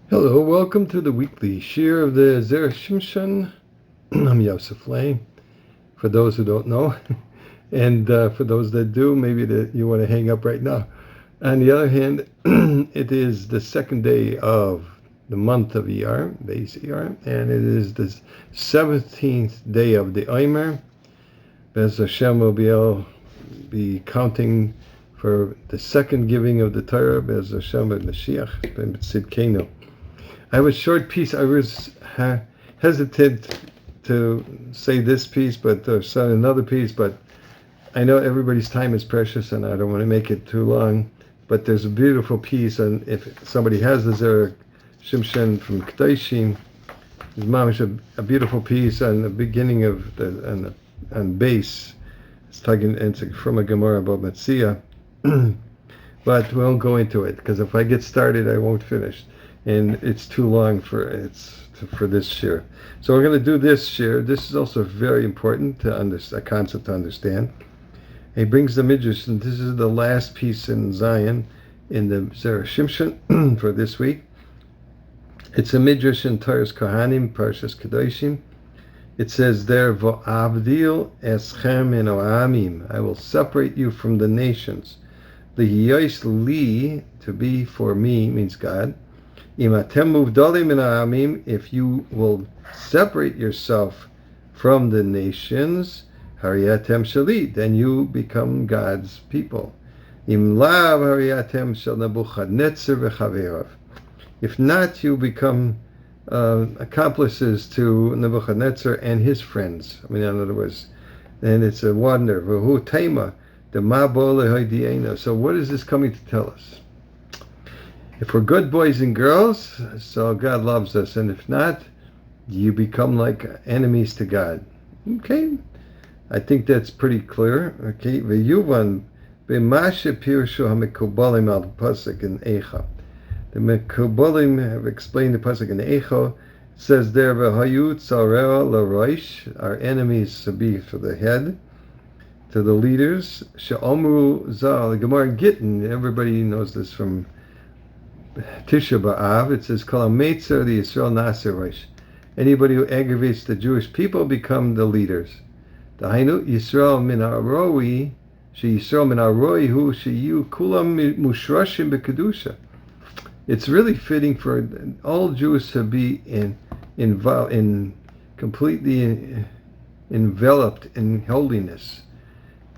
Hello, welcome to the weekly shir of the Zera Shimshon. I'm Yosef Lay, for those who don't know. And for those that do, maybe that you want to hang up right now. On the other hand, it is the second day of the month of Iyar, base Iyar, and it is the 17th day of the Omer. Bez Hashem will be counting for the second giving of the Torah, Bez Hashem and Mashiach, Ben Tzidkenu. I have a short piece. I was hesitant to say this piece, but say another piece. But I know everybody's time is precious, and I don't want to make it too long. But there's a beautiful piece, and if somebody has the Zera Shimshon from Kedoshim, it's mamish a beautiful piece on the beginning of on base. It's from a Gemara about Metzia, but we won't go into it because if I get started, I won't finish. And it's too long for this shir. So we're going to do this shir. This is also very important to understand, a concept to understand. He brings the midrash, and this is the last piece in Zion in the Zera Shimshon for this week. It's a midrash in Torah's Kohanim, Parshas Kedoshim. It says there, "V'avdil eschem en oamim." I will separate you from the nations. L'hiyos li, to be for me, means God. If you will separate yourself from the nations, hariyatem shali, then you become God's people. Im lav hariyatem shel Nebuchadnezzar v'chaverav. If not, you become accomplices to Nebuchadnezzar and his friends. I mean, in other words, and it's a wonder. V'hu tema the mabo lehoidiena. So what is this coming to tell us? If we're good boys and girls, so God loves us, and if not, you become like enemies to God. Okay, I think that's pretty clear. Okay, v'yuvan b'mashe pirshu hamikubalim al pasuk in Eicha. The Mekubalim have explained the pasuk in Eicha. It says there, v'hayu tzareh l'roish, our enemies to be for the head, to the leaders. She'omru zal, the Gemara in Gittin, everybody knows this from Tisha B'Av. It says, "Kol hametzer the Yisrael Nasir Rosh." Anybody who aggravates the Jewish people become the leaders. Dahainu Yisrael min ha'roi, she Yisrael min ha'roi hu sheyu kulam mushrashim b'kedusha. It's really fitting for all Jews to be completely enveloped in holiness.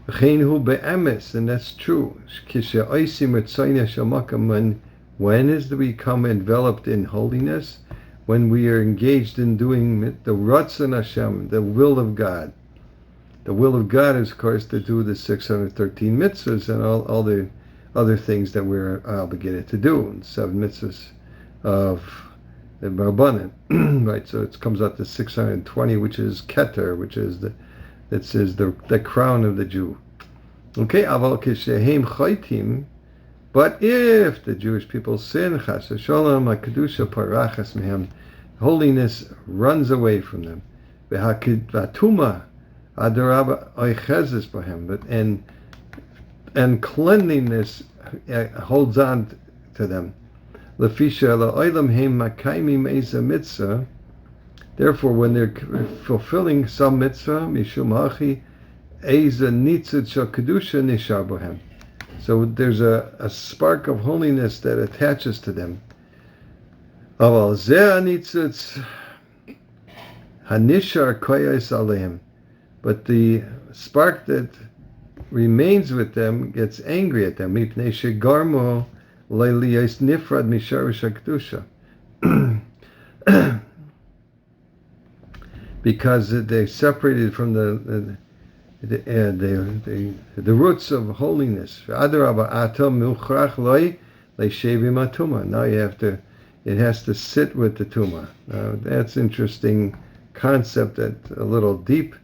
V'chein hu be'emes, and that's true. Kisha oisim ritzayna shel makam. When is do we become enveloped in holiness? When we are engaged in doing the Ratzon Hashem, the will of God. The will of God is, of course, to do the 613 mitzvahs and all the other things that we're obligated to do. 7 mitzvahs of the Rabbanan, right? So it comes out to 620, which is Keter, which is the crown of the Jew. Okay, aval kishehem chaitim. But if the Jewish people sin, chas v'sholom, kedusha parachas mehem, holiness runs away from them. V'hatuma adarabba oichezes b'hem, and cleanliness holds on to them. Lefisha la'olam heim makaimim eza mitzvah. Therefore, when they're fulfilling some mitzvah, mishum hachi eza nitzut shel kedusha nishar b'hem. So there's a spark of holiness that attaches to them. But the spark that remains with them gets angry at them. Because they separated from the roots of holiness. Now it has to sit with the tumah. That's an interesting concept, that's a little deep,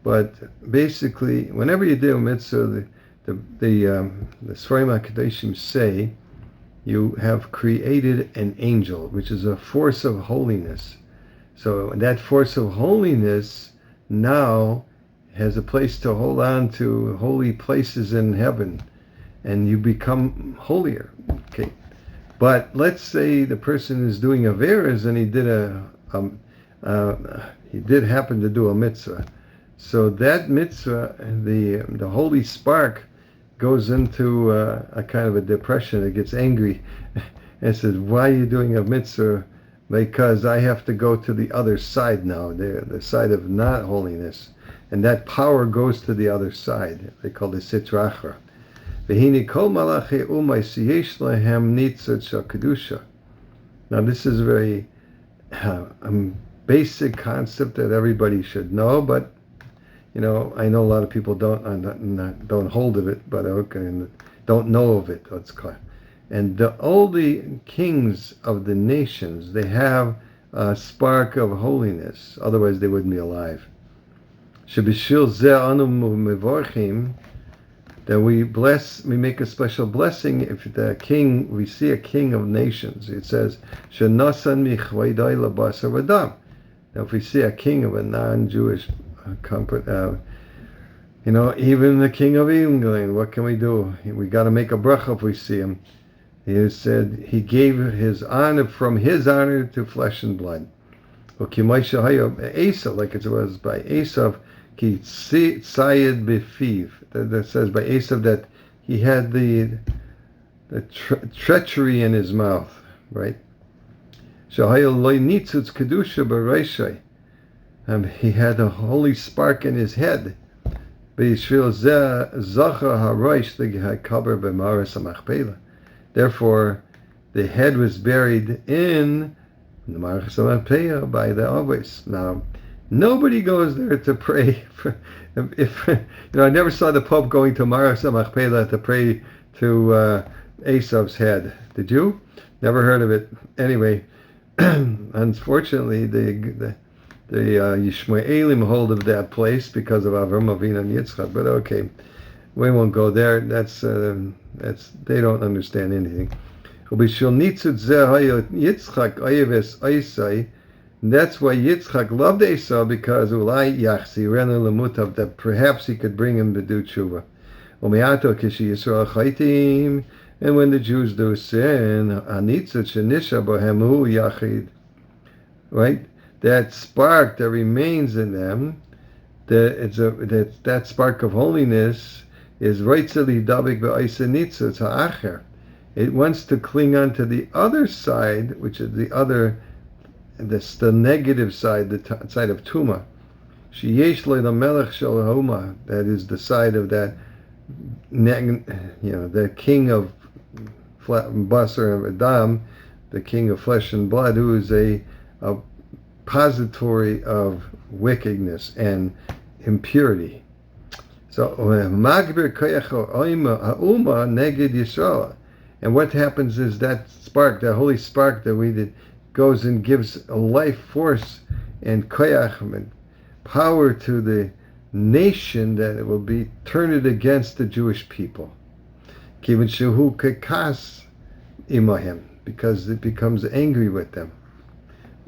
but basically, whenever you do a mitzvah, the Sfarim HaKadoshim say, you have created an angel, which is a force of holiness. So that force of holiness now has a place to hold on to holy places in heaven, and you become holier. Okay, But let's say the person is doing averas and he did happen to do a mitzvah. So that mitzvah, the holy spark, goes into a kind of a depression. It gets angry and says, "Why are you doing a mitzvah? Because I have to go to the other side now, the side of not holiness." And that power goes to the other side. They call it sitracha. Now this is a very basic concept that everybody should know, but I know a lot of people don't hold of it, but don't know of it. Let's call it. And all the kings of the nations, they have a spark of holiness. Otherwise, they wouldn't be alive. That we make a special blessing if we see a king of nations. It says, now if we see a king of a non-Jewish even the king of England, what can we do? We got to make a bracha if we see him. He said he gave his honor from his honor to flesh and blood. Like it was by Esav, that says by Esav that he had the treachery in his mouth, right? He had a holy spark in his head. Therefore, the head was buried in the Marachas HaMachpelah by the Avos. Now, nobody goes there to pray. I never saw the Pope going to Marachas HaMachpelah to pray to Esav's head. Did you? Never heard of it. Anyway, unfortunately, the Yishmaelim hold of that place because of Avram Avinu and Yitzchak. But okay, we won't go there. That's they don't understand anything. That's why Yitzchak loved Esau, because that perhaps he could bring him to do tshuva. And when the Jews do sin, right? That spark that remains in them, that spark of holiness is it wants to cling on to the other side, which is the negative side, the side of Tuma. That is the side of that, the king of Basar and Adam, the king of flesh and blood, who is a pository of wickedness and impurity. So, Magbir Koyach Ha'uma Neged Yisrael. And what happens is that spark, that holy spark that we did, goes and gives a life force and koyach, and power to the nation, that it will be turned against the Jewish people. Kivin shehu kekas imahim, because it becomes angry with them.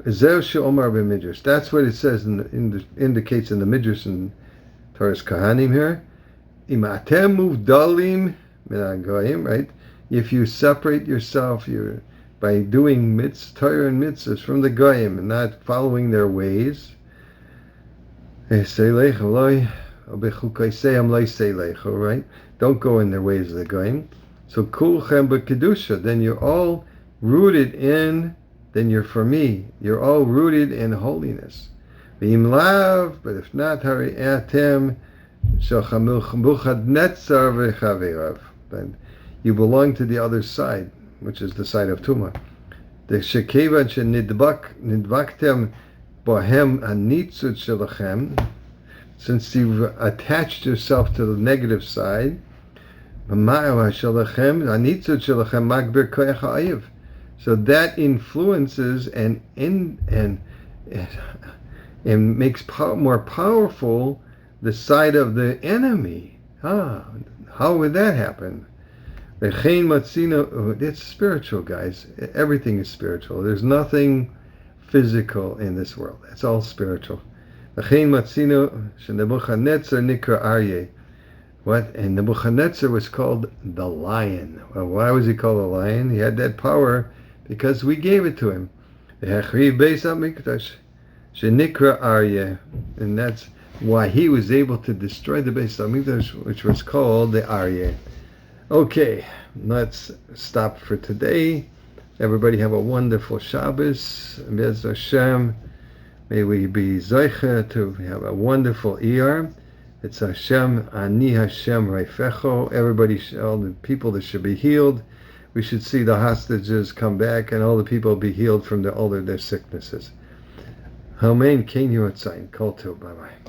That's what it says indicates in the Midrash in Torah's Kahanim here. Imatem muvdalim min, right? If you separate yourself, by doing Torah and mitzvahs from the goyim and not following their ways, right? Don't go in their ways of the goyim. So kulchem b'kedusha, then you're all rooted in. Then you're for me. You're all rooted in holiness. V'im lav, but if not, hari atem shochamulchad netzar v'chaverav. Then you belong to the other side, which is the side of Tumah. The shekevan nidvaktem bohem anitzut shelachem, since you've attached yourself to the negative side, so that influences and makes more powerful the side of the enemy. How would that happen? It's spiritual, guys. Everything is spiritual. There's nothing physical in this world. It's all spiritual. What? And Nebuchadnezzar was called the lion. Well, why was he called a lion? He had that power because we gave it to him. Shenikra Aryeh. And that's why he was able to destroy the Beis HaMikdash, which was called the Aryeh. Okay, let's stop for today. Everybody have a wonderful Shabbos. Be'ez Hashem. May we be Zoicha to have a wonderful Iyar. It's Hashem, Ani Hashem Reifecho. Everybody, all the people that should be healed. We should see the hostages come back and all the people be healed from all of their sicknesses. Amen. Ken Yotzai. Kol Tov. Bye-bye.